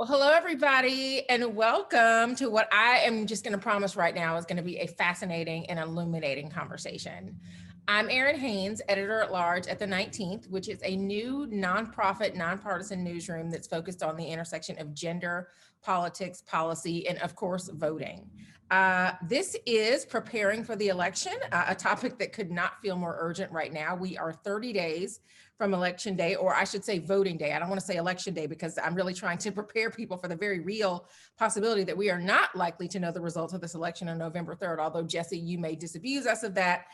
Well, hello, everybody, and welcome to what I am just going to promise right now is going to be a fascinating and illuminating conversation. I'm Errin Haines, editor-at-large at The 19th, which is a new nonprofit, nonpartisan newsroom that's focused on the intersection of gender, politics, policy, and of course, voting. This is preparing for the election, a topic that could not feel more urgent right now. We are 30 days from election day, or I should say voting day. I don't want to say election day because I'm really trying to prepare people for the very real possibility that we are not likely to know the results of this election on November 3rd, although Jesse, you may disabuse us of that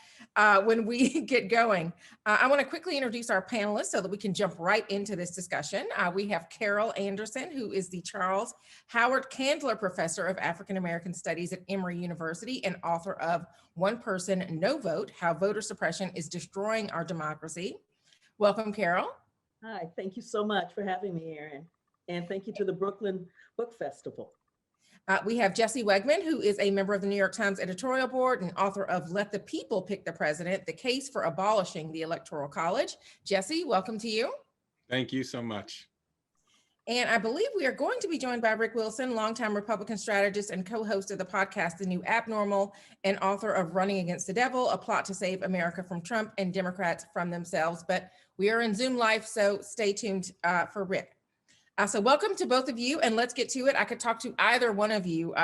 when we get going. I want to quickly introduce our panelists so that we can jump right into this discussion. We have Carol Anderson, who is the Charles Howard Candler Professor of African American Studies at Emory University and author of One Person, No Vote, How Voter Suppression is Destroying Our Democracy. Welcome, Carol. Hi, thank you so much for having me, Errin. And thank you to the Brooklyn Book Festival. We have Jesse Wegman, who is a member of the New York Times editorial board and author of Let the People Pick the President, The Case for Abolishing the Electoral College. Jesse, welcome to you. Thank you so much. And I believe we are going to be joined by Rick Wilson, longtime Republican strategist and co-host of the podcast, The New Abnormal, and author of Running Against the Devil, A Plot to Save America from Trump and Democrats from Themselves. But we are in Zoom Live, so stay tuned for Rick. So welcome to both of you, and let's get to it. I could talk to either one of you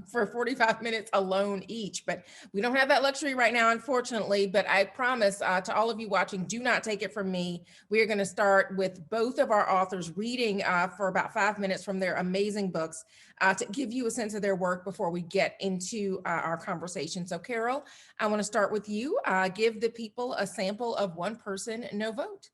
for 45 minutes alone each, but we don't have that luxury right now, unfortunately. But I promise to all of you watching, do not take it from me. We are going to start with both of our authors reading for about 5 minutes from their amazing books to give you a sense of their work before we get into our conversation. So Carol, I want to start with you. Give the people a sample of One Person, No Vote.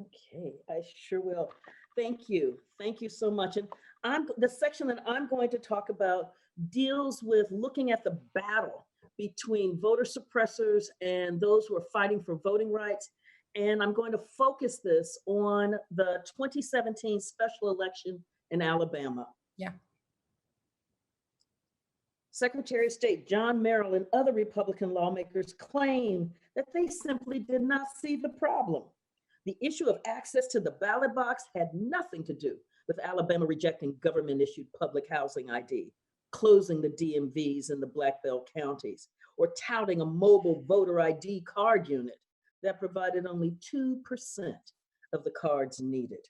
Okay, I sure will. Thank you. Thank you so much. And the section that I'm going to talk about deals with looking at the battle between voter suppressors and those who are fighting for voting rights. And I'm going to focus this on the 2017 special election in Alabama. Yeah. Secretary of State John Merrill and other Republican lawmakers claim that they simply did not see the problem. The issue of access to the ballot box had nothing to do with Alabama rejecting government-issued public housing ID, closing the DMVs in the Black Belt counties, or touting a mobile voter ID card unit that provided only 2% of the cards needed.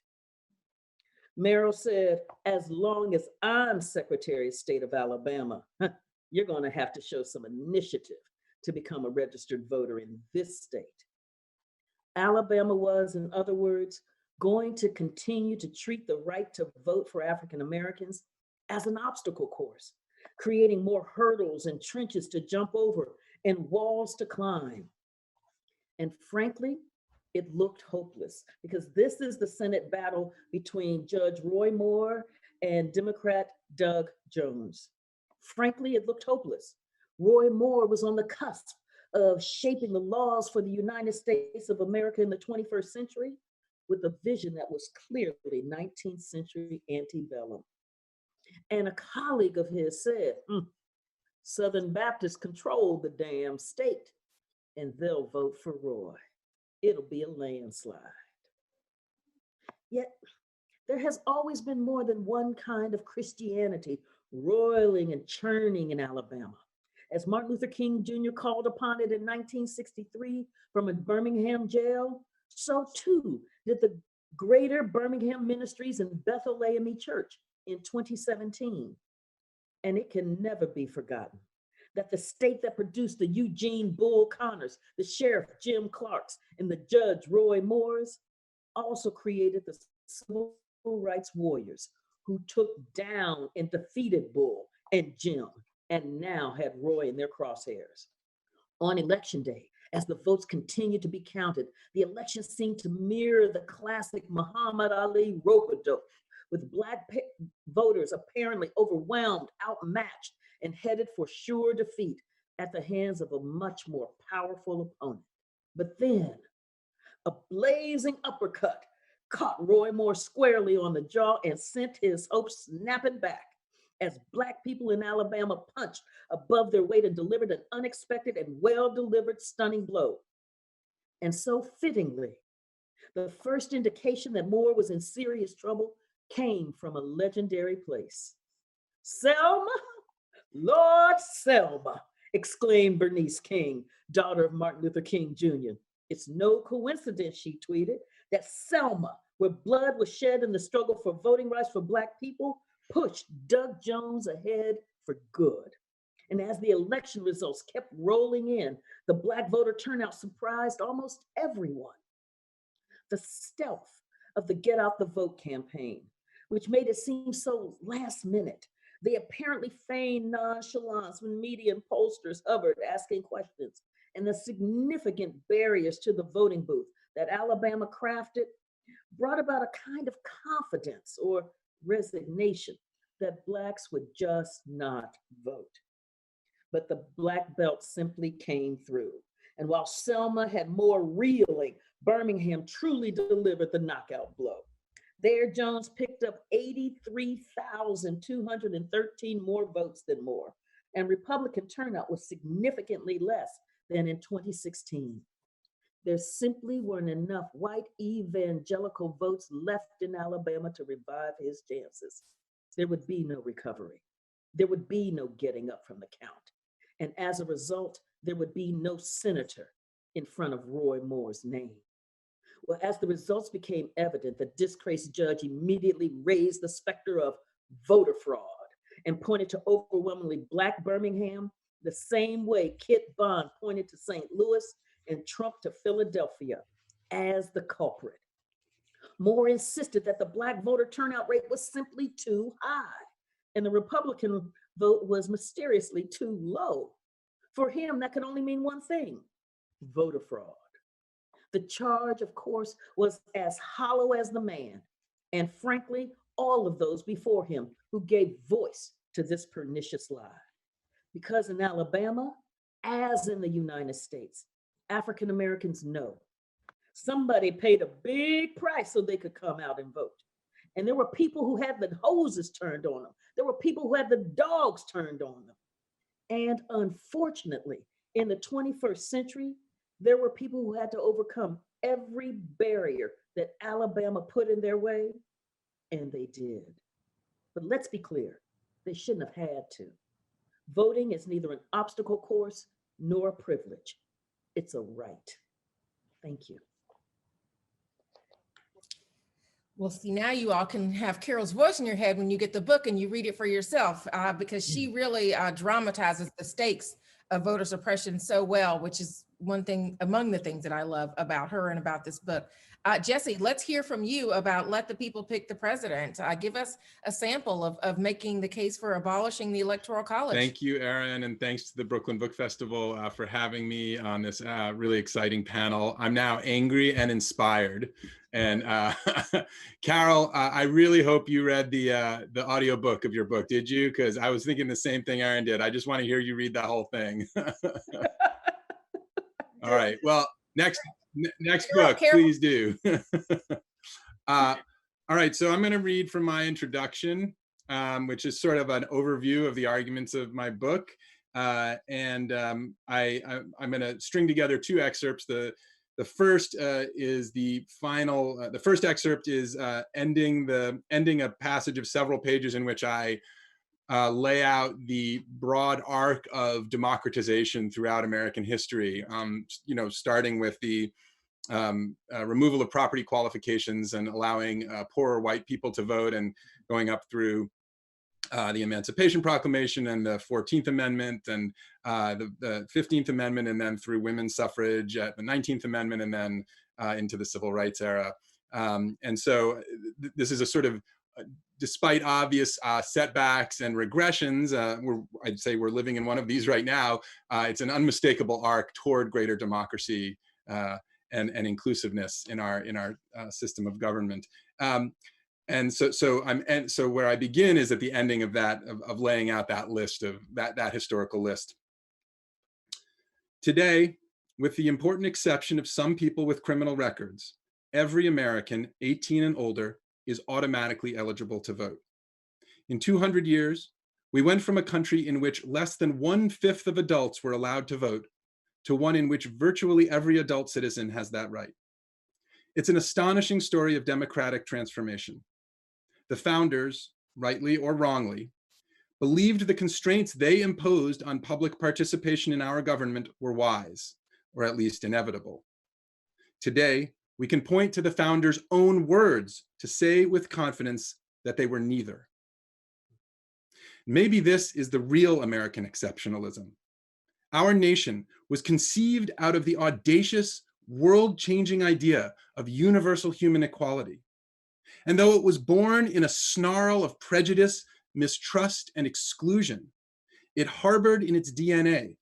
Merrill said, as long as I'm Secretary of State of Alabama, you're going to have to show some initiative to become a registered voter in this state. Alabama was, in other words, going to continue to treat the right to vote for African Americans as an obstacle course, creating more hurdles and trenches to jump over and walls to climb. And frankly, it looked hopeless because this is the Senate battle between Judge Roy Moore and Democrat Doug Jones. Frankly, it looked hopeless. Roy Moore was on the cusp of shaping the laws for the United States of America in the 21st century with a vision that was clearly 19th century antebellum. And a colleague of his said, Southern Baptists control the damn state and they'll vote for Roy. It'll be a landslide. Yet there has always been more than one kind of Christianity roiling and churning in Alabama. As Martin Luther King Jr. called upon it in 1963 from a Birmingham jail, so too did the Greater Birmingham Ministries and Bethel AME Church in 2017. And it can never be forgotten that the state that produced the Eugene Bull Connors, the Sheriff Jim Clarks, and the Judge Roy Moores also created the civil rights warriors who took down and defeated Bull and Jim, and now had Roy in their crosshairs. On election day, as the votes continued to be counted, the election seemed to mirror the classic Muhammad Ali rope-a-dope, with Black voters apparently overwhelmed, outmatched, and headed for sure defeat at the hands of a much more powerful opponent. But then, a blazing uppercut caught Roy Moore squarely on the jaw and sent his hopes snapping back as Black people in Alabama punched above their weight and delivered an unexpected and well-delivered stunning blow. And so fittingly, the first indication that Moore was in serious trouble came from a legendary place. Selma, Lord Selma, exclaimed Bernice King, daughter of Martin Luther King Jr. It's no coincidence, she tweeted, that Selma, where blood was shed in the struggle for voting rights for Black people, pushed Doug Jones ahead for good. And as the election results kept rolling in, the Black voter turnout surprised almost everyone. The stealth of the Get Out the Vote campaign, which made it seem so last minute. The apparently feigned nonchalance when media and pollsters hovered asking questions, and the significant barriers to the voting booth that Alabama crafted brought about a kind of confidence or resignation that Blacks would just not vote. But the Black belt simply came through. And while Selma had more reeling, Birmingham truly delivered the knockout blow. There, Jones picked up 83,213 more votes than Moore, and Republican turnout was significantly less than in 2016. There simply weren't enough white evangelical votes left in Alabama to revive his chances. There would be no recovery. There would be no getting up from the count. And as a result, there would be no senator in front of Roy Moore's name. Well, as the results became evident, the disgraced judge immediately raised the specter of voter fraud and pointed to overwhelmingly Black Birmingham the same way Kit Bond pointed to St. Louis and Trump to Philadelphia as the culprit. Moore insisted that the Black voter turnout rate was simply too high, and the Republican vote was mysteriously too low. For him, that could only mean one thing: voter fraud. The charge, of course, was as hollow as the man, and frankly, all of those before him who gave voice to this pernicious lie. Because in Alabama, as in the United States, African Americans know somebody paid a big price so they could come out and vote. And there were people who had the hoses turned on them. There were people who had the dogs turned on them. And unfortunately, in the 21st century, there were people who had to overcome every barrier that Alabama put in their way, and they did. But let's be clear, they shouldn't have had to. Voting is neither an obstacle course nor a privilege. It's a right. Thank you. Well, see, now you all can have Carol's voice in your head when you get the book and you read it for yourself, because she really dramatizes the stakes of voter suppression so well, which is one thing among the things that I love about her and about this book. Jesse, let's hear from you about Let the People Pick the President. Give us a sample of making the case for abolishing the Electoral College. Thank you, Errin, and thanks to the Brooklyn Book Festival for having me on this really exciting panel. I'm now angry and inspired. And Carol, I really hope you read the audiobook of your book. Did you? Because I was thinking the same thing Errin did. I just want to hear you read that whole thing. All right. Well, next book, please do. All right. So I'm going to read from my introduction, which is sort of an overview of the arguments of my book. I'm going to string together two excerpts. The first is the final. The first excerpt is ending a passage of several pages in which I lay out the broad arc of democratization throughout American history. Starting with the removal of property qualifications and allowing poorer white people to vote, and going up through the Emancipation Proclamation and the 14th Amendment and the 15th Amendment, and then through women's suffrage at the 19th Amendment, and then into the Civil Rights era. And so this is a sort of, despite obvious setbacks and regressions, I'd say we're living in one of these right now. It's an unmistakable arc toward greater democracy and inclusiveness in our system of government. And so where I begin is at the ending of that, of laying out that list of that historical list. Today, with the important exception of some people with criminal records, every American 18 and older is automatically eligible to vote. In 200 years, we went from a country in which less than 1/5 of adults were allowed to vote to one in which virtually every adult citizen has that right. It's an astonishing story of democratic transformation. The founders, rightly or wrongly, believed the constraints they imposed on public participation in our government were wise, or at least inevitable. Today, we can point to the founders' own words to say with confidence that they were neither. Maybe this is the real American exceptionalism. Our nation was conceived out of the audacious, world-changing idea of universal human equality. And though it was born in a snarl of prejudice, mistrust, and exclusion, it harbored in its DNA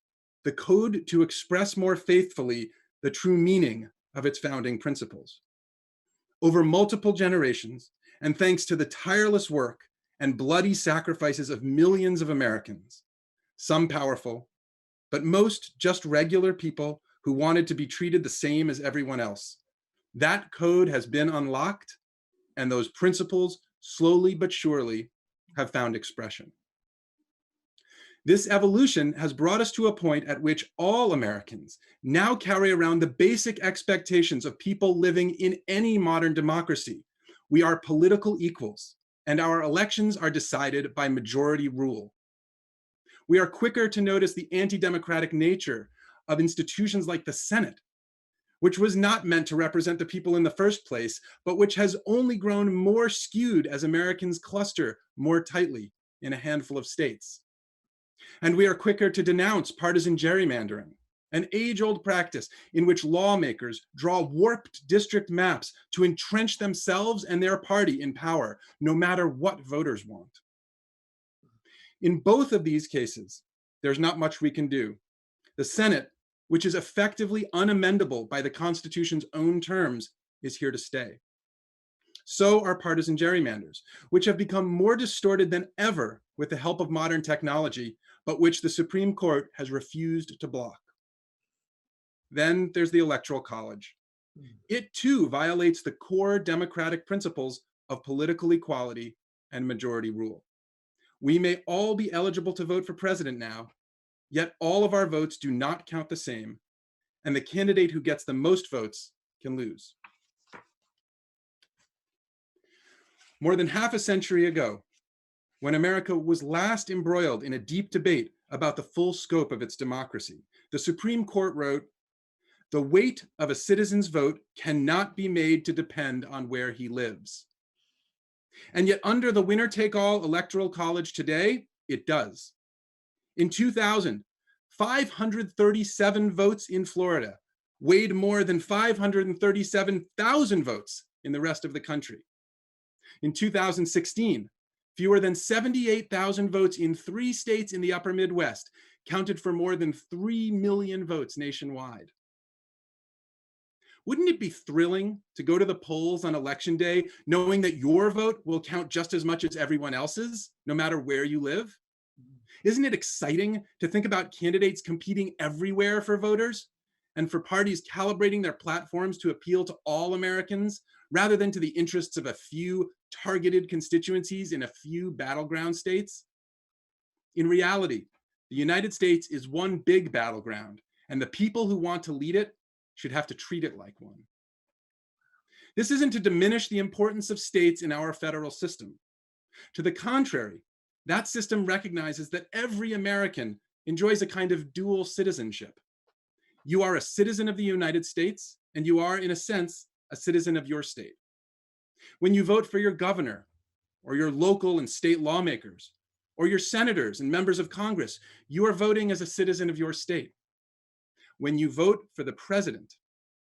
the code to express more faithfully the true meaning of its founding principles. Over multiple generations, and thanks to the tireless work and bloody sacrifices of millions of Americans, some powerful, but most just regular people who wanted to be treated the same as everyone else, that code has been unlocked, and those principles, slowly but surely, have found expression. This evolution has brought us to a point at which all Americans now carry around the basic expectations of people living in any modern democracy. We are political equals, and our elections are decided by majority rule. We are quicker to notice the anti-democratic nature of institutions like the Senate, which was not meant to represent the people in the first place, but which has only grown more skewed as Americans cluster more tightly in a handful of states. And we are quicker to denounce partisan gerrymandering, an age-old practice in which lawmakers draw warped district maps to entrench themselves and their party in power, no matter what voters want. In both of these cases, there's not much we can do. The Senate, which is effectively unamendable by the Constitution's own terms, is here to stay. So are partisan gerrymanders, which have become more distorted than ever with the help of modern technology, but which the Supreme Court has refused to block. Then there's the Electoral College. It too violates the core democratic principles of political equality and majority rule. We may all be eligible to vote for president now, yet all of our votes do not count the same, and the candidate who gets the most votes can lose. More than half a century ago, when America was last embroiled in a deep debate about the full scope of its democracy, the Supreme Court wrote, "The weight of a citizen's vote cannot be made to depend on where he lives." And yet under the winner-take-all Electoral College today, it does. In 2000, 537 votes in Florida weighed more than 537,000 votes in the rest of the country. In 2016, fewer than 78,000 votes in 3 states in the upper Midwest counted for more than 3 million votes nationwide. Wouldn't it be thrilling to go to the polls on election day knowing that your vote will count just as much as everyone else's, no matter where you live? Isn't it exciting to think about candidates competing everywhere for voters and for parties calibrating their platforms to appeal to all Americans rather than to the interests of a few targeted constituencies in a few battleground states? In reality, the United States is one big battleground, and the people who want to lead it should have to treat it like one. This isn't to diminish the importance of states in our federal system. To the contrary, that system recognizes that every American enjoys a kind of dual citizenship. You are a citizen of the United States, and you are, in a sense, a citizen of your state. When you vote for your governor, or your local and state lawmakers, or your senators and members of Congress, you are voting as a citizen of your state. When you vote for the president,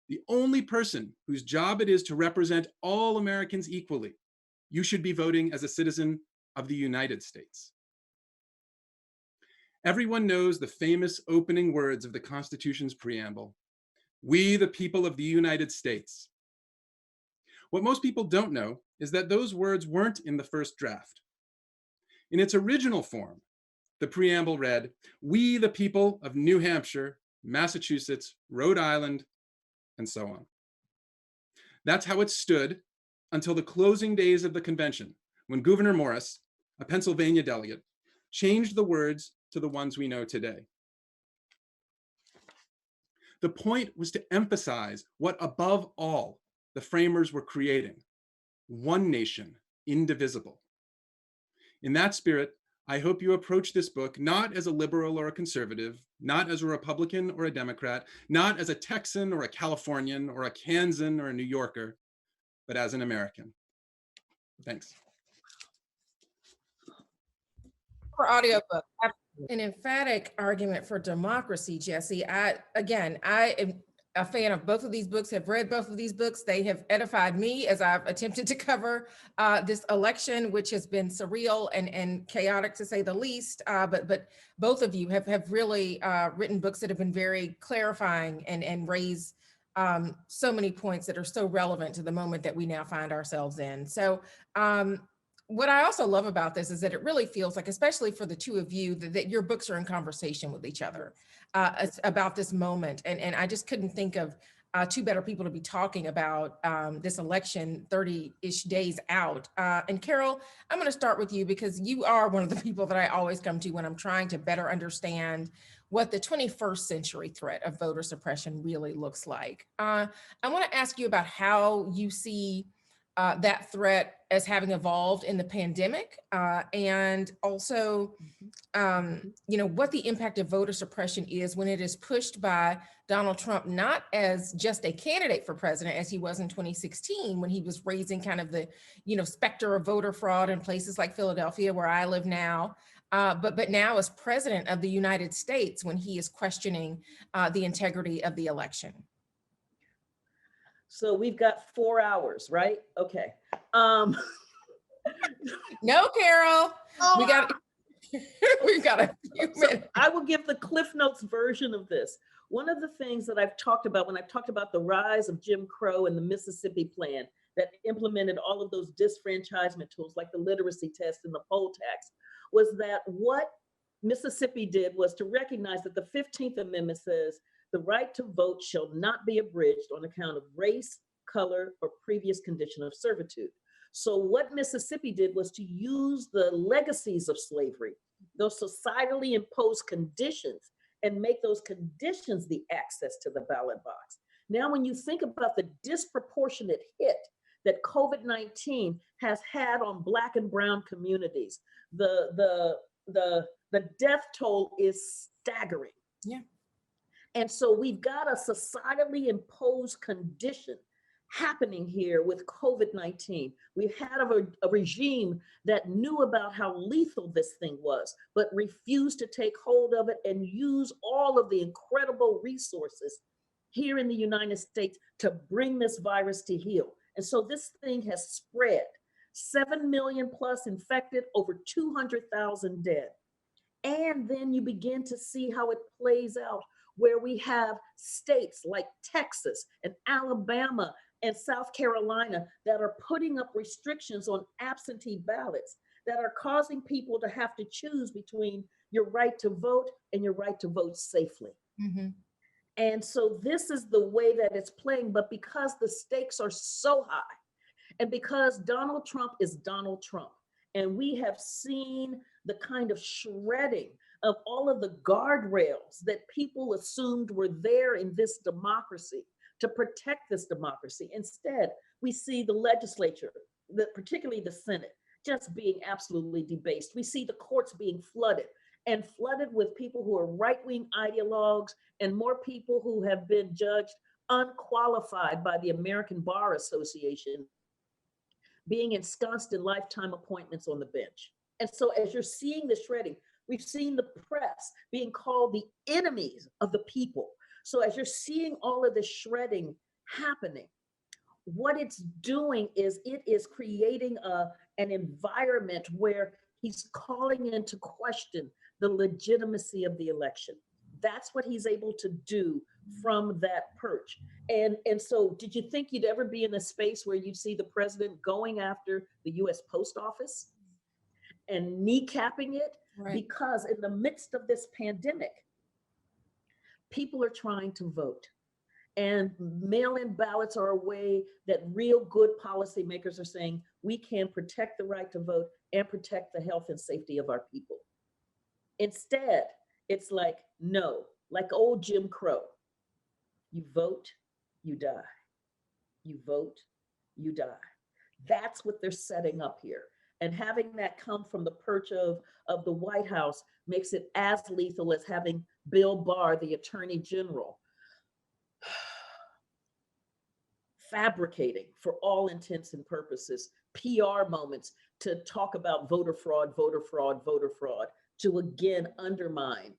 the only person whose job it is to represent all Americans equally, you should be voting as a citizen of the United States. Everyone knows the famous opening words of the Constitution's preamble, "We, the people of the United States." What most people don't know is that those words weren't in the first draft. In its original form, the preamble read, "We, the people of New Hampshire, Massachusetts, Rhode Island," and so on. That's how it stood until the closing days of the convention, when Gouverneur Morris, a Pennsylvania delegate, changed the words to the ones we know today. The point was to emphasize what, above all, the framers were creating: one nation indivisible. In that spirit, I hope you approach this book not as a liberal or a conservative, not as a Republican or a Democrat, not as a Texan or a Californian or a Kansan or a New Yorker, but as an American. Thanks. For audiobook, an emphatic argument for democracy, Jesse. I am a fan of both of these books, have read both of these books. They have edified me as I've attempted to cover this election, which has been surreal and chaotic to say the least. But both of you have really written books that have been very clarifying and raise so many points that are so relevant to the moment that we now find ourselves in. So what I also love about this is that it really feels like, especially for the two of you, that your books are in conversation with each other about this moment. And I just couldn't think of two better people to be talking about this election 30-ish days out. And Carol, I'm going to start with you because you are one of the people that I always come to when I'm trying to better understand what the 21st century threat of voter suppression really looks like. I want to ask you about how you see that threat as having evolved in the pandemic, and also, what the impact of voter suppression is when it is pushed by Donald Trump, not as just a candidate for president as he was in 2016, when he was raising kind of the, specter of voter fraud in places like Philadelphia, where I live now, but now as president of the United States, when he is questioning the integrity of the election. So we've got 4 hours, right? Okay. No, Carol, we've got a few minutes. I will give the Cliff Notes version of this. One of the things that I've talked about when I've talked about the rise of Jim Crow and the Mississippi Plan that implemented all of those disfranchisement tools like the literacy test and the poll tax, was that what Mississippi did was to recognize that the 15th Amendment says the right to vote shall not be abridged on account of race, color, or previous condition of servitude. So what Mississippi did was to use the legacies of slavery, those societally imposed conditions, and make those conditions the access to the ballot box. Now, when you think about the disproportionate hit that COVID-19 has had on Black and brown communities, the death toll is staggering. Yeah. And so we've got a societally imposed condition happening here with COVID-19. We've had a regime that knew about how lethal this thing was, but refused to take hold of it and use all of the incredible resources here in the United States to bring this virus to heel. And so this thing has spread. 7 million plus infected, over 200,000 dead. And then you begin to see how it plays out, where we have states like Texas and Alabama and South Carolina that are putting up restrictions on absentee ballots that are causing people to have to choose between your right to vote and your right to vote safely. Mm-hmm. And so this is the way that it's playing, but because the stakes are so high, and because Donald Trump is Donald Trump, and we have seen the kind of shredding of all of the guardrails that people assumed were there in this democracy to protect this democracy. Instead, we see the legislature, particularly the Senate, just being absolutely debased. We see the courts being flooded with people who are right-wing ideologues and more people who have been judged unqualified by the American Bar Association, being ensconced in lifetime appointments on the bench. And so as you're seeing the shredding, we've seen the press being called the enemies of the people. So as you're seeing all of this shredding happening, what it's doing is it is creating an environment where he's calling into question the legitimacy of the election. That's what he's able to do from that perch. And so did you think you'd ever be in a space where you'd see the president going after the US Post Office and kneecapping it? Right. Because in the midst of this pandemic, people are trying to vote. And mail-in ballots are a way that real good policymakers are saying, we can protect the right to vote and protect the health and safety of our people. Instead, it's like, no, like old Jim Crow. You vote, you die. You vote, you die. That's what they're setting up here. And having that come from the perch of the White House makes it as lethal as having Bill Barr, the Attorney General, fabricating, for all intents and purposes, PR moments to talk about voter fraud, voter fraud, voter fraud, to again undermine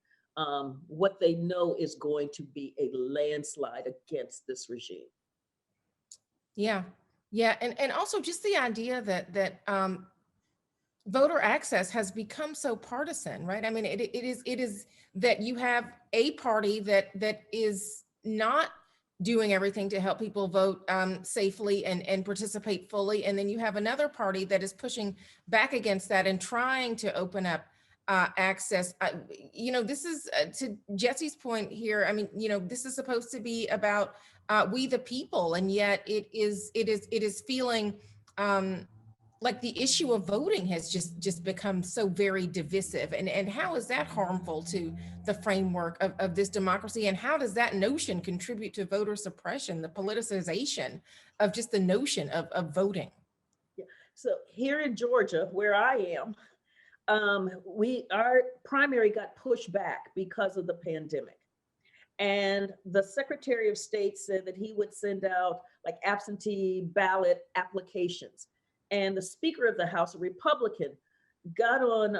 what they know is going to be a landslide against this regime. Yeah, yeah, and also just the idea that voter access has become so partisan, right? I mean, it is that you have a party that is not doing everything to help people vote safely and participate fully, and then you have another party that is pushing back against that and trying to open up access. This is to Jesse's point here. I mean, this is supposed to be about we the people, and yet it is feeling like the issue of voting has just become so very divisive. And how is that harmful to the framework of this democracy? And how does that notion contribute to voter suppression, the politicization of just the notion of voting? Yeah. So here in Georgia, where I am, our primary got pushed back because of the pandemic. And the Secretary of State said that he would send out like absentee ballot applications. And the Speaker of the House, a Republican, got on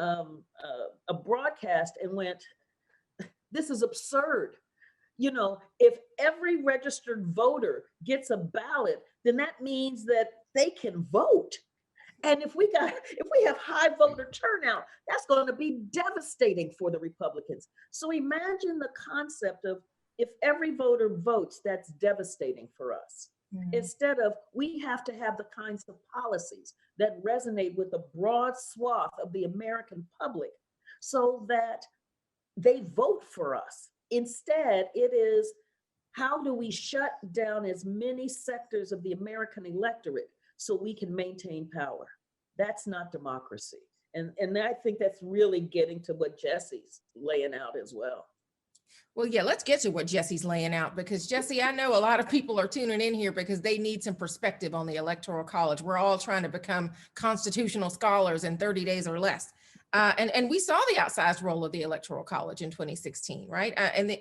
a broadcast and went, "This is absurd. If every registered voter gets a ballot, then that means that they can vote. And if we have high voter turnout, that's going to be devastating for the Republicans." So imagine the concept of, if every voter votes, that's devastating for us. Instead of, we have to have the kinds of policies that resonate with a broad swath of the American public so that they vote for us. Instead, it is, how do we shut down as many sectors of the American electorate so we can maintain power? That's not democracy. And I think that's really getting to what Jesse's laying out as well. Well, yeah, let's get to what Jesse's laying out, because Jesse, I know a lot of people are tuning in here because they need some perspective on the Electoral College. We're all trying to become constitutional scholars in 30 days or less. And we saw the outsized role of the Electoral College in 2016, right?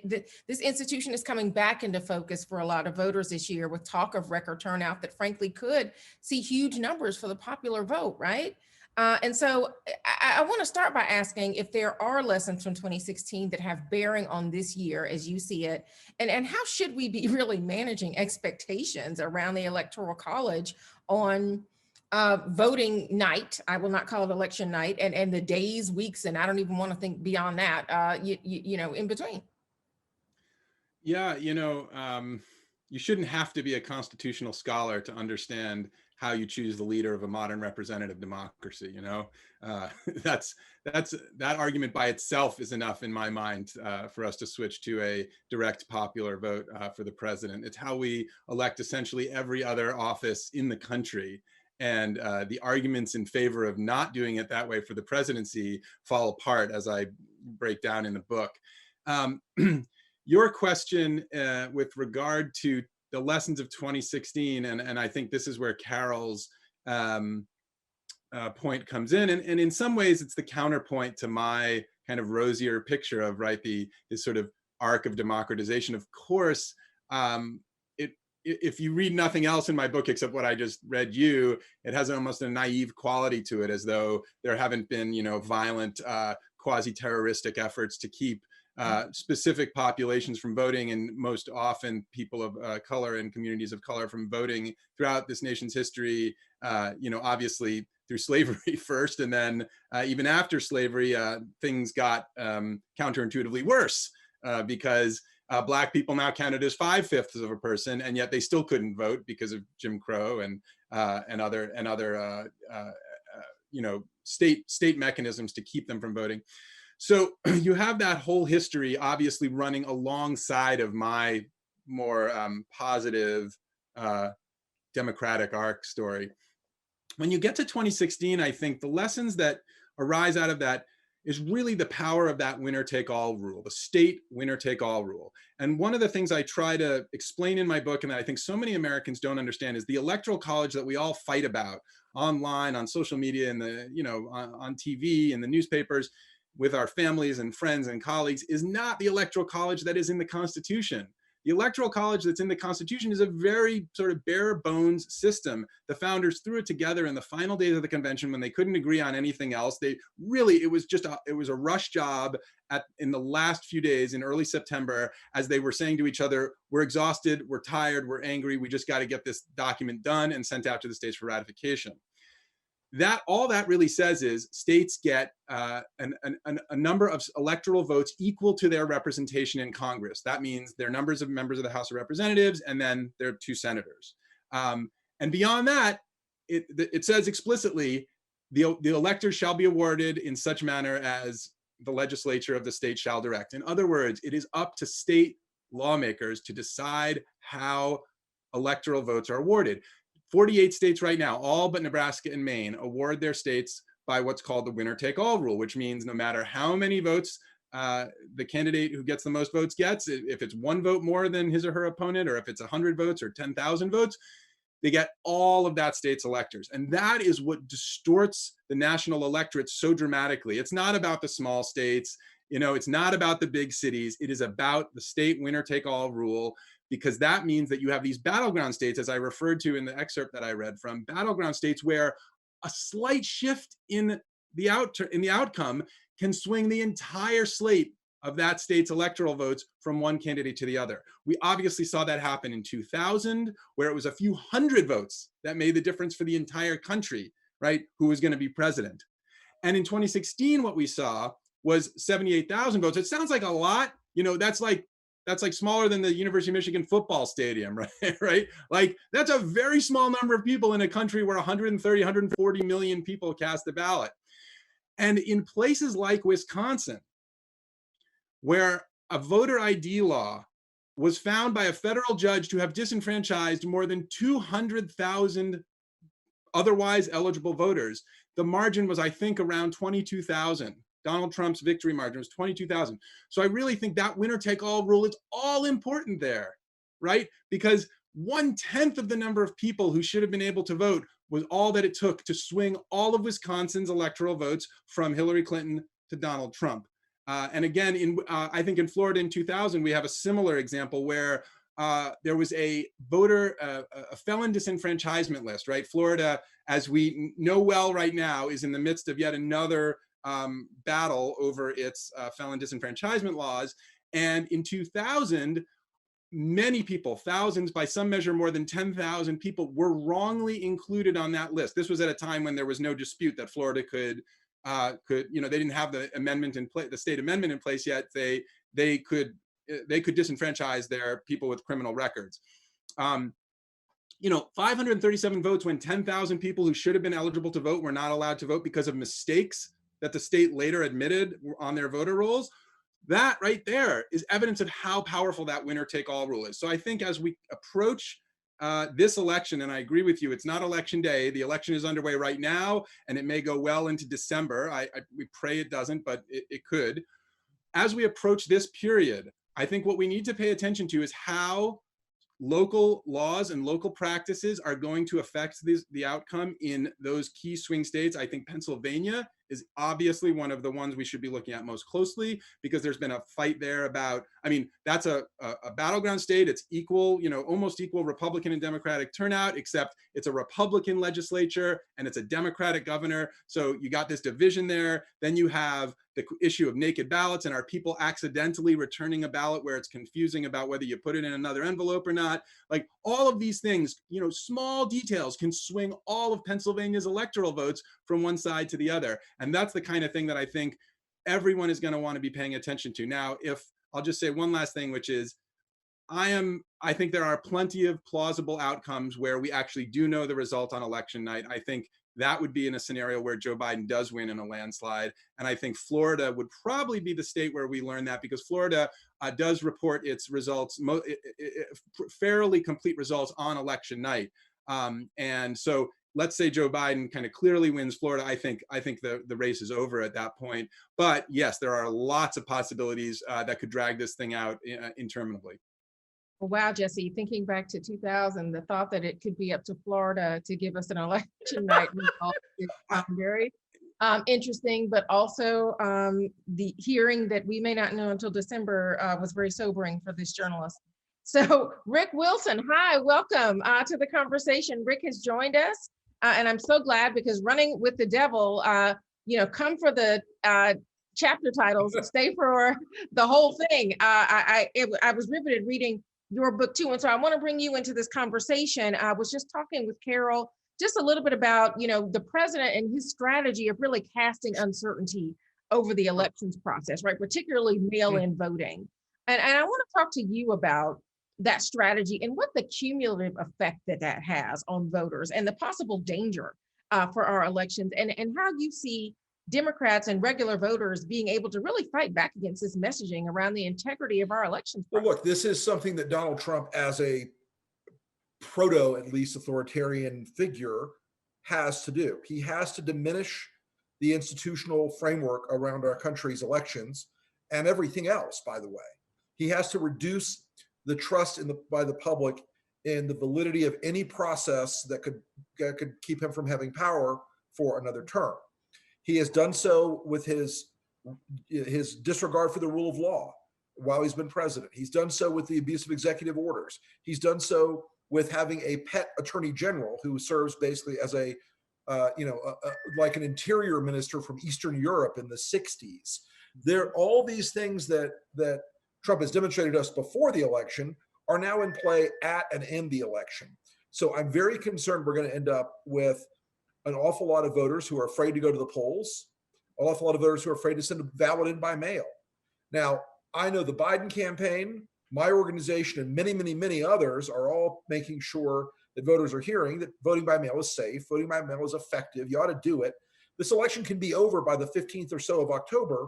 This institution is coming back into focus for a lot of voters this year, with talk of record turnout that frankly could see huge numbers for the popular vote, right? And so I want to start by asking if there are lessons from 2016 that have bearing on this year as you see it, and how should we be really managing expectations around the Electoral College on voting night? I will not call it election night, and the days, weeks, and I don't even want to think beyond that, in between. Yeah, you shouldn't have to be a constitutional scholar to understand how you choose the leader of a modern representative democracy. That argument by itself is enough in my mind for us to switch to a direct popular vote for the president. It's how we elect essentially every other office in the country. And the arguments in favor of not doing it that way for the presidency fall apart, as I break down in the book. Your question with regard to the lessons of 2016, and I think this is where Carol's point comes in, and in some ways it's the counterpoint to my kind of rosier picture of, right, this sort of arc of democratization. Of course, if you read nothing else in my book except what I just read you, it has almost a naive quality to it, as though there haven't been, violent quasi-terroristic efforts to keep specific populations from voting, and most often people of color and communities of color from voting throughout this nation's history, obviously through slavery first, and then even after slavery, things got counterintuitively worse because Black people now counted as 5/5 of a person, and yet they still couldn't vote because of Jim Crow and other state mechanisms to keep them from voting. So you have that whole history obviously running alongside of my more positive democratic arc story. When you get to 2016, I think the lessons that arise out of that, is really the power of that winner-take-all rule, the state winner-take-all rule. And one of the things I try to explain in my book, and that I think so many Americans don't understand, is the Electoral College that we all fight about online, on social media, and on TV, in the newspapers, with our families and friends and colleagues, is not the Electoral College that is in the Constitution. The Electoral College that's in the Constitution is a very sort of bare bones system. The founders threw it together in the final days of the convention when they couldn't agree on anything else. It was a rush job in the last few days in early September, as they were saying to each other, we're exhausted, we're tired, we're angry, we just got to get this document done and sent out to the states for ratification. All that really says is states get a number of electoral votes equal to their representation in Congress. That means their numbers of members of the House of Representatives and then their 2 senators. And beyond that, it says explicitly, the electors shall be awarded in such manner as the legislature of the state shall direct. In other words, it is up to state lawmakers to decide how electoral votes are awarded. 48 states right now, all but Nebraska and Maine, award their states by what's called the winner-take-all rule, which means no matter how many votes the candidate who gets the most votes gets, if it's 1 vote more than his or her opponent, or if it's 100 votes or 10,000 votes, they get all of that state's electors. And that is what distorts the national electorate so dramatically. It's not about the small states, it's not about the big cities. It is about the state winner-take-all rule, because that means that you have these battleground states, as I referred to in the excerpt that I read from, battleground states where a slight shift in the outcome can swing the entire slate of that state's electoral votes from one candidate to the other. We obviously saw that happen in 2000, where it was a few hundred votes that made the difference for the entire country, right, who was going to be president. And in 2016, what we saw was 78,000 votes. It sounds like a lot, that's like smaller than the University of Michigan football stadium, right? Right? Like, that's a very small number of people in a country where 130, 140 million people cast a ballot. And in places like Wisconsin, where a voter ID law was found by a federal judge to have disenfranchised more than 200,000 otherwise eligible voters, the margin was, I think, around 22,000. Donald Trump's victory margin was 22,000. So I really think that winner-take-all rule is all important there, right? Because 1/10 of the number of people who should have been able to vote was all that it took to swing all of Wisconsin's electoral votes from Hillary Clinton to Donald Trump. And again, I think in Florida in 2000, we have a similar example where there was a felon disenfranchisement list, right? Florida, as we know well right now, is in the midst of yet another battle over its felon disenfranchisement laws. And in 2000, many people, thousands, by some measure more than 10,000 people, were wrongly included on that list. This was at a time when there was no dispute that Florida could, they didn't have the amendment in place, the state amendment in place yet. They could disenfranchise their people with criminal records. 537 votes when 10,000 people who should have been eligible to vote were not allowed to vote because of mistakes that the state later admitted on their voter rolls. That right there is evidence of how powerful that winner-take-all rule is. So I think as we approach this election, and I agree with you, it's not election day. The election is underway right now, and it may go well into December. We pray it doesn't, but it could. As we approach this period, I think what we need to pay attention to is how local laws and local practices are going to affect the outcome in those key swing states. I think Pennsylvania is obviously one of the ones we should be looking at most closely, because there's been a fight there about, that's a battleground state. It's equal, almost equal Republican and Democratic turnout, except it's a Republican legislature and it's a Democratic governor. So you got this division there. Then you have the issue of naked ballots, and are people accidentally returning a ballot where it's confusing about whether you put it in another envelope or not? Like, all of these things, small details can swing all of Pennsylvania's electoral votes from one side to the other. And that's the kind of thing that I think everyone is going to want to be paying attention to. Now, I'll just say one last thing, which is, I think there are plenty of plausible outcomes where we actually do know the result on election night. I think that would be in a scenario where Joe Biden does win in a landslide. And I think Florida would probably be the state where we learn that, because Florida does report its results, fairly complete results on election night. And so let's say Joe Biden kind of clearly wins Florida. I think the race is over at that point. But yes, there are lots of possibilities that could drag this thing out interminably. Well, wow, Jesse, thinking back to 2000, the thought that it could be up to Florida to give us an election night is very interesting, but also the hearing that we may not know until December was very sobering for this journalist. So Rick Wilson, hi, welcome to the conversation. Rick has joined us, and I'm so glad because running with the devil, come for the chapter titles, stay for the whole thing. I was riveted reading your book too. And so I want to bring you into this conversation. I was just talking with Carol just a little bit about, the president and his strategy of really casting uncertainty over the elections process, right? Particularly mail-in voting. And I want to talk to you about that strategy and what the cumulative effect that has on voters and the possible danger for our elections and how you see Democrats and regular voters being able to really fight back against this messaging around the integrity of our elections process. Well, look, this is something that Donald Trump, as a proto, at least authoritarian figure, has to do. He has to diminish the institutional framework around our country's elections and everything else, by the way. He has to reduce the trust by the public in the validity of any process that could keep him from having power for another term. He has done so with his disregard for the rule of law while he's been president. He's done so with the abuse of executive orders. He's done so with having a pet attorney general who serves basically as like an interior minister from Eastern Europe in the 60s. There are all these things that Trump has demonstrated to us before the election are now in play at and in the election. So I'm very concerned we're going to end up with an awful lot of voters who are afraid to go to the polls, an awful lot of voters who are afraid to send a ballot in by mail. Now, I know the Biden campaign, my organization, and many, many, many others are all making sure that voters are hearing that voting by mail is safe, voting by mail is effective, you ought to do it. This election can be over by the 15th or so of October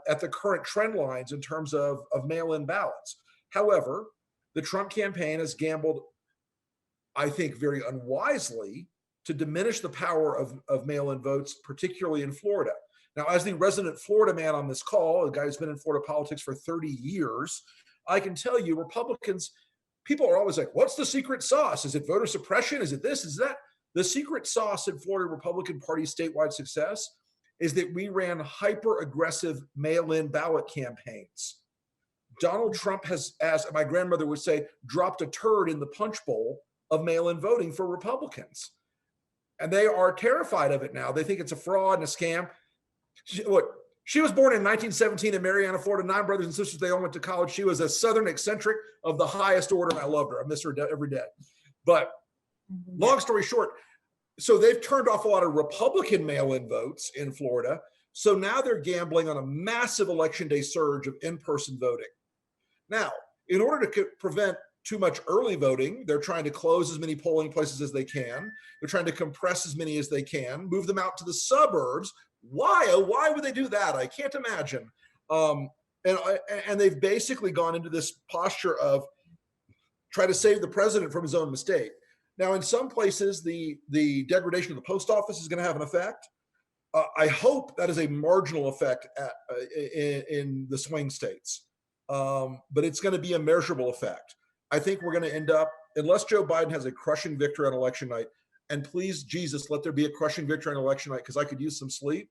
at the current trend lines in terms of mail-in ballots. However, the Trump campaign has gambled, I think, very unwisely to diminish the power of mail-in votes, particularly in Florida. Now, as the resident Florida man on this call, a guy who's been in Florida politics for 30 years, I can tell you Republicans, people are always like, what's the secret sauce? Is it voter suppression? Is it this? Is that? The secret sauce in Florida Republican Party statewide success is that we ran hyper-aggressive mail-in ballot campaigns. Donald Trump has, as my grandmother would say, dropped a turd in the punch bowl of mail-in voting for Republicans. And they are terrified of it now. They think it's a fraud and a scam. She was born in 1917 in Marianna, Florida, 9 brothers and sisters. They all went to college. She was a Southern eccentric of the highest order, and I loved her. I miss her every day. But long story short, so they've turned off a lot of Republican mail-in votes in Florida. So now they're gambling on a massive election day surge of in-person voting. Now, in order to prevent too much early voting, they're trying to close as many polling places as they can. They're trying to compress as many as they can, move them out to the suburbs. Why? Why would they do that? I can't imagine. And they've basically gone into this posture of try to save the president from his own mistake. Now, in some places, the degradation of the post office is going to have an effect. I hope that is a marginal effect in the swing states, but it's going to be a measurable effect. I think we're going to end up, unless Joe Biden has a crushing victory on election night, and please, Jesus, let there be a crushing victory on election night because I could use some sleep.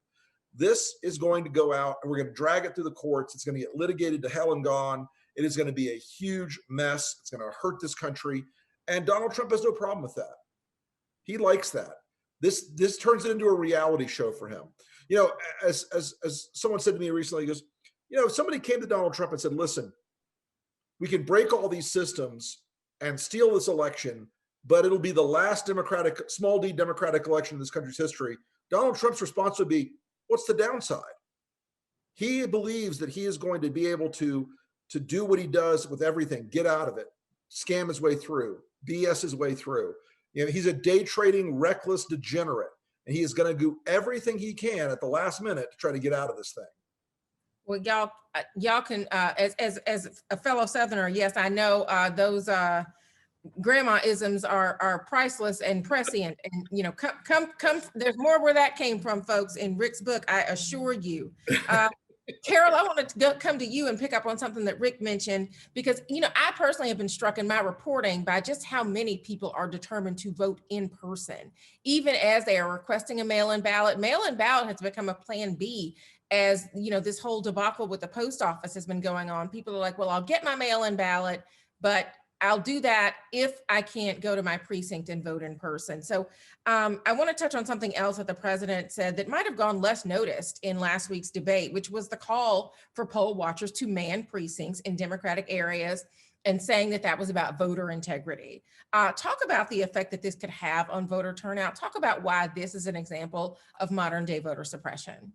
This is going to go out and we're going to drag it through the courts. It's going to get litigated to hell and gone. It is going to be a huge mess. It's going to hurt this country. And Donald Trump has no problem with that. He likes that. This turns it into a reality show for him. You know, as someone said to me recently, he goes, you know, if somebody came to Donald Trump and said, listen, we can break all these systems and steal this election, but it'll be the last small d democratic election in this country's history. Donald Trump's response would be, what's the downside? He believes that he is going to be able to do what he does with everything, get out of it, scam his way through, BS his way through. You know, he's a day trading, reckless degenerate, and he is going to do everything he can at the last minute to try to get out of this thing. Well, y'all can, as a fellow Southerner, yes, I know those grandma-isms are priceless and prescient, and come, there's more where that came from, folks, in Rick's book, I assure you. Carol, I wanted to come to you and pick up on something that Rick mentioned, because I personally have been struck in my reporting by just how many people are determined to vote in person, even as they are requesting a mail-in ballot. Mail-in ballot has become a plan B, as this whole debacle with the post office has been going on. People are like, well, I'll get my mail-in ballot, but I'll do that if I can't go to my precinct and vote in person. So I want to touch on something else that the president said that might have gone less noticed in last week's debate, which was the call for poll watchers to man precincts in Democratic areas, and saying that that was about voter integrity. Talk about the effect that this could have on voter turnout. Talk about why this is an example of modern day voter suppression.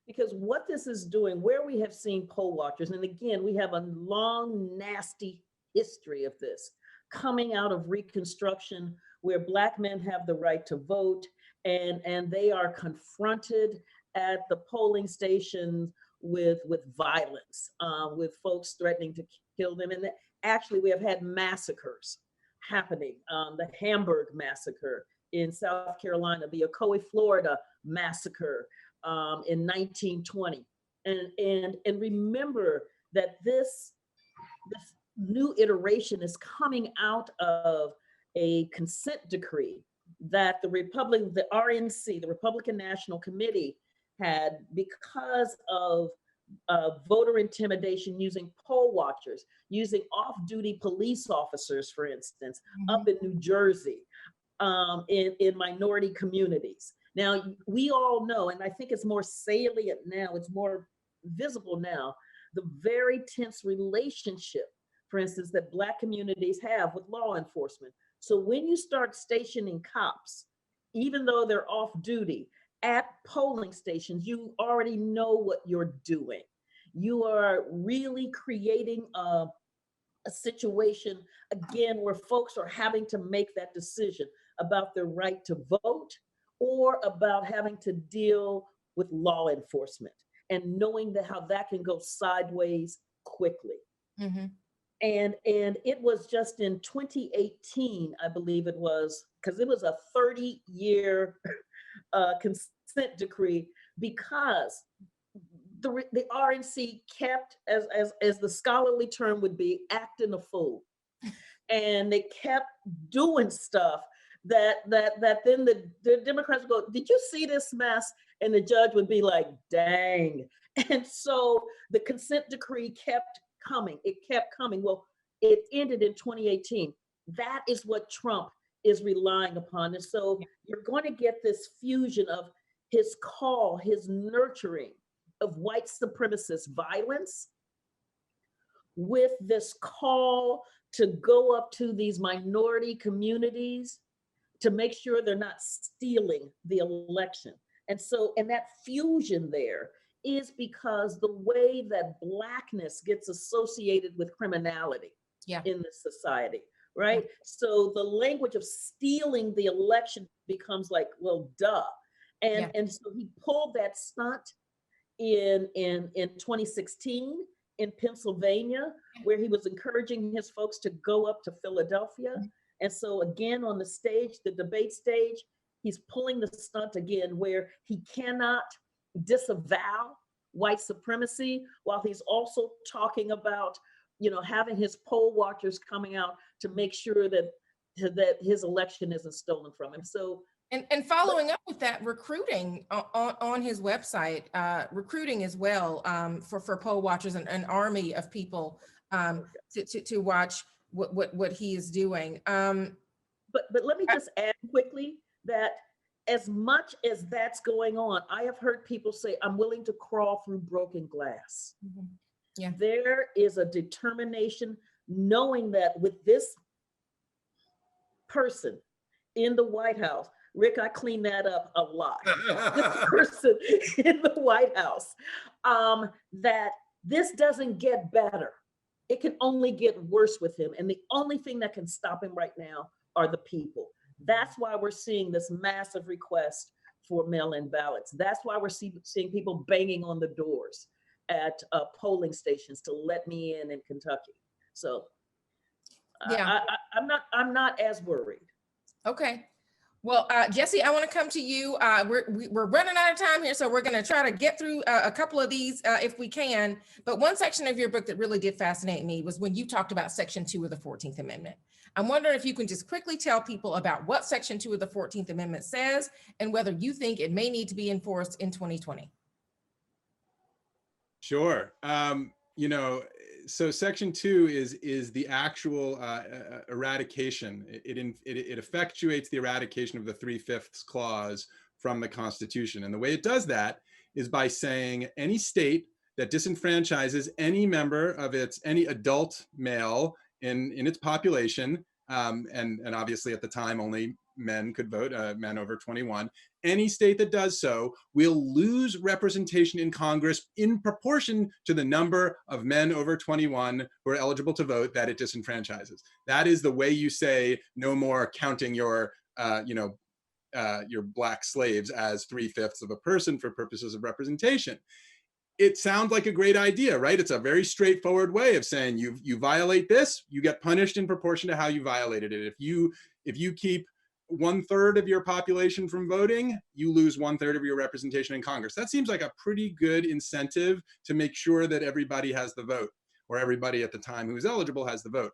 Because what this is doing, where we have seen poll watchers, and again, we have a long, nasty history of this coming out of Reconstruction, where Black men have the right to vote, and they are confronted at the polling stations with violence, with folks threatening to kill them. And actually, we have had massacres happening. The Hamburg massacre in South Carolina, the Ocoee, Florida massacre in 1920. And remember that this new iteration is coming out of a consent decree that the RNC, the Republican National Committee, had because of voter intimidation using poll watchers, using off-duty police officers, for instance, up in New Jersey, in minority communities. Now, we all know, and I think it's more salient now, it's more visible now, the very tense relationship, for instance, that Black communities have with law enforcement. So when you start stationing cops, even though they're off duty, at polling stations, you already know what you're doing. You are really creating a situation, again, where folks are having to make that decision about their right to vote, or about having to deal with law enforcement, and knowing how that can go sideways quickly. And it was just in 2018, I believe it was, because it was a 30-year consent decree, because the RNC kept, as the scholarly term would be, acting a fool. And they kept doing stuff that then the Democrats would go, did you see this mess? And the judge would be like, dang. And so the consent decree kept coming. It kept coming. Well, it ended in 2018. That is what Trump is relying upon. And so you're going to get this fusion of his call, his nurturing of white supremacist violence, with this call to go up to these minority communities to make sure they're not stealing the election. And so, and that fusion there is because the way that Blackness gets associated with criminality in this society, right? So the language of stealing the election becomes like, well, duh. And so he pulled that stunt in 2016 in Pennsylvania, where he was encouraging his folks to go up to Philadelphia. And so again, on the stage, the debate stage, he's pulling the stunt again, where he cannot disavow white supremacy, while he's also talking about, having his poll watchers coming out to make sure that his election isn't stolen from him. So, and following up with that, recruiting on his website, recruiting as well, for poll watchers, and an army of people to watch what he is doing. But let me just add quickly that as much as that's going on, I have heard people say, I'm willing to crawl through broken glass. There is a determination, knowing that with this person in the White House, Rick, I clean that up a lot. This person in the White House, that this doesn't get better. It can only get worse with him. And the only thing that can stop him right now are the people. That's why we're seeing this massive request for mail-in ballots. That's why we're seeing people banging on the doors at polling stations to let me in Kentucky. So Yeah. I'm not as worried. Okay. Well, Jesse, I want to come to you. We're running out of time here, so we're going to try to get through a couple of these if we can. But one section of your book that really did fascinate me was when you talked about Section 2 of the 14th Amendment. I'm wondering if you can just quickly tell people about what Section 2 of the 14th Amendment says and whether you think it may need to be enforced in 2020. Sure. You know, so Section 2 is the actual eradication. It effectuates the eradication of the 3/5 clause from the Constitution. And the way it does that is by saying any state that disenfranchises any member of any adult male in its population, and obviously at the time only men could vote, men over 21, any state that does so will lose representation in Congress in proportion to the number of men over 21 who are eligible to vote that it disenfranchises. That is the way you say no more counting your black slaves as 3/5 of a person for purposes of representation. It sounds like a great idea, right? It's a very straightforward way of saying you violate this, you get punished in proportion to how you violated it. If you keep 1/3 of your population from voting, you lose 1/3 of your representation in Congress. That seems like a pretty good incentive to make sure that everybody has the vote, or everybody at the time who is eligible has the vote.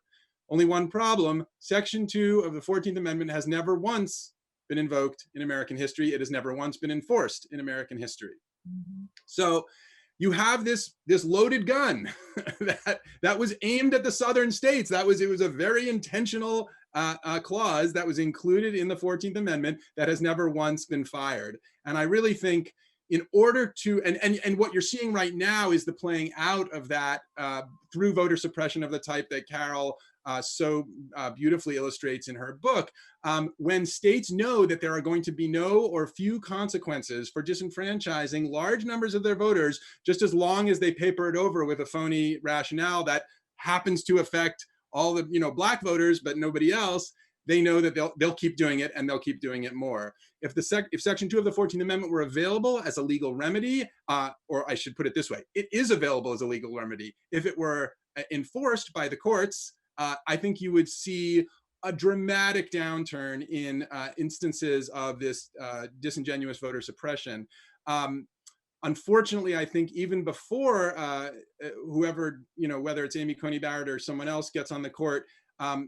Only one problem: Section 2 of the 14th Amendment has never once been invoked in American history. It has never once been enforced in American history. Mm-hmm. So you have this loaded gun that was aimed at the southern states. It was a very intentional clause that was included in the 14th Amendment that has never once been fired. And I really think in order to, and what you're seeing right now is the playing out of that through voter suppression of the type that Carol so beautifully illustrates in her book. When states know that there are going to be no or few consequences for disenfranchising large numbers of their voters, just as long as they paper it over with a phony rationale that happens to affect all the black voters but nobody else, they know that they'll keep doing it, and they'll keep doing it more. If Section 2 of the 14th Amendment were available as a legal remedy, or I should put it this way, it is available as a legal remedy. If it were enforced by the courts, I think you would see a dramatic downturn in instances of this disingenuous voter suppression. Unfortunately, I think even before whoever, whether it's Amy Coney Barrett or someone else gets on the court,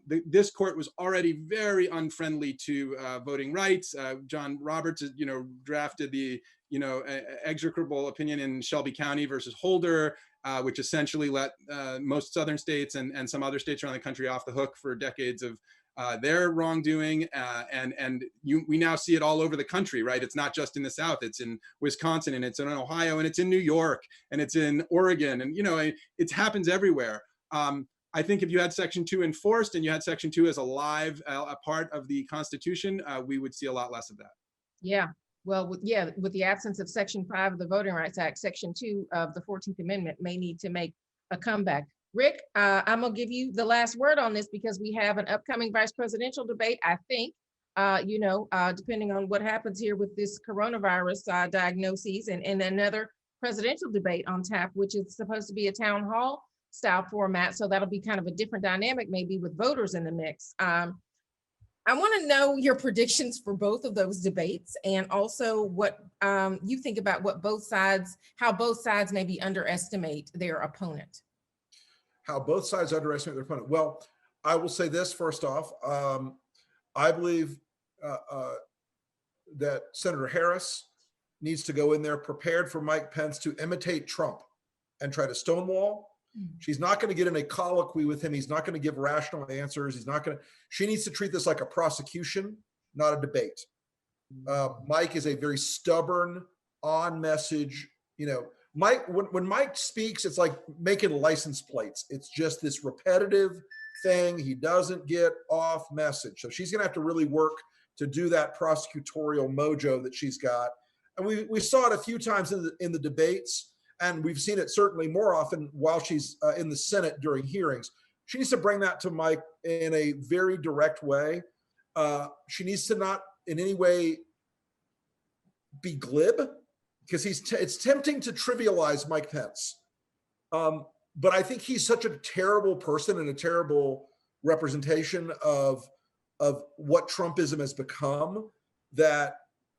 this court was already very unfriendly to voting rights. John Roberts, drafted the, execrable opinion in Shelby County versus Holder, which essentially let most southern states and some other states around the country off the hook for decades of their wrongdoing, and we now see it all over the country, right? It's not just in the South; it's in Wisconsin, and it's in Ohio, and it's in New York, and it's in Oregon, and it happens everywhere. I think if you had Section 2 enforced and you had Section 2 as a part of the Constitution, we would see a lot less of that. Yeah. Well, with the absence of Section 5 of the Voting Rights Act, Section 2 of the 14th Amendment may need to make a comeback. Rick, I'm going to give you the last word on this because we have an upcoming vice presidential debate, I think, depending on what happens here with this coronavirus diagnoses, and another presidential debate on tap, which is supposed to be a town hall style format. So that'll be kind of a different dynamic, maybe with voters in the mix. I want to know your predictions for both of those debates, and also what you think about how both sides maybe underestimate their opponent. How both sides underestimate their opponent. Well, I will say this first off. I believe that Senator Harris needs to go in there prepared for Mike Pence to imitate Trump and try to stonewall. She's not going to get in a colloquy with him. He's not going to give rational answers. She needs to treat this like a prosecution, not a debate. Mike is a very stubborn, on message, Mike, when Mike speaks, it's like making license plates. It's just this repetitive thing. He doesn't get off message. So she's going to have to really work to do that prosecutorial mojo that she's got. And we saw it a few times in the debates, and we've seen it certainly more often while she's in the Senate during hearings. She needs to bring that to Mike in a very direct way. She needs to not in any way be glib, because it's tempting to trivialize Mike Pence. But I think he's such a terrible person and a terrible representation of what Trumpism has become, that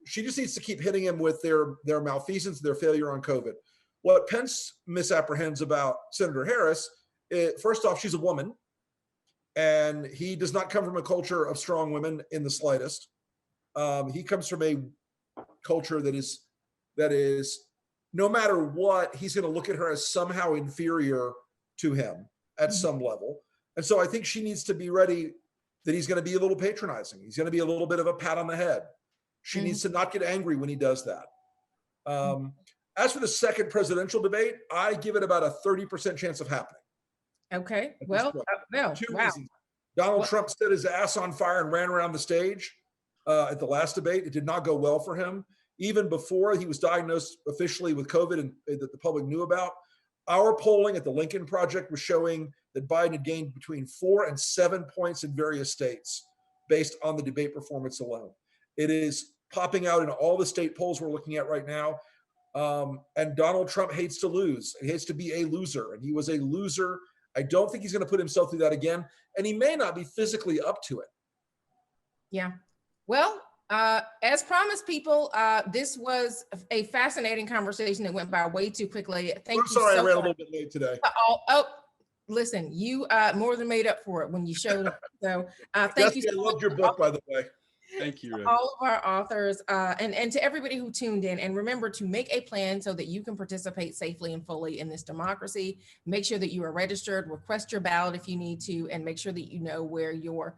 she just needs to keep hitting him with their malfeasance, their failure on COVID. What Pence misapprehends about Senator Harris, first off, she's a woman, and he does not come from a culture of strong women in the slightest. He comes from a culture that is no matter what, he's going to look at her as somehow inferior to him at some level. And so I think she needs to be ready that he's going to be a little patronizing. He's going to be a little bit of a pat on the head. She needs to not get angry when he does that. As for the second presidential debate, I give it about a 30% chance of happening. Okay. Well, no. Two Wow. reasons. Donald Trump set his ass on fire and ran around the stage at the last debate. It did not go well for him. Even before he was diagnosed officially with COVID and that the public knew about, our polling at the Lincoln Project was showing that Biden had gained between 4 and 7 points in various states based on the debate performance alone. It is popping out in all the state polls we're looking at right now. And Donald Trump hates to lose. He hates to be a loser, and he was a loser. I don't think he's going to put himself through that again, and he may not be physically up to it. Yeah. Well, as promised, people, this was a fascinating conversation that went by way too quickly. I'm sorry I ran a little bit late today. Listen, you more than made up for it when you showed up. So thank you. I loved your book, by the way. Thank you, Rick. All of our authors and to everybody who tuned in. And remember to make a plan so that you can participate safely and fully in this democracy. Make sure that you are registered, request your ballot if you need to, and make sure that you know where your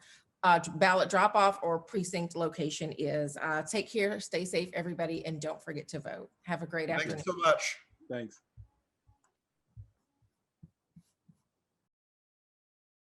ballot drop-off or precinct location is. Take care, stay safe, everybody, and don't forget to vote. Have a great afternoon. Thank you so much. Thanks.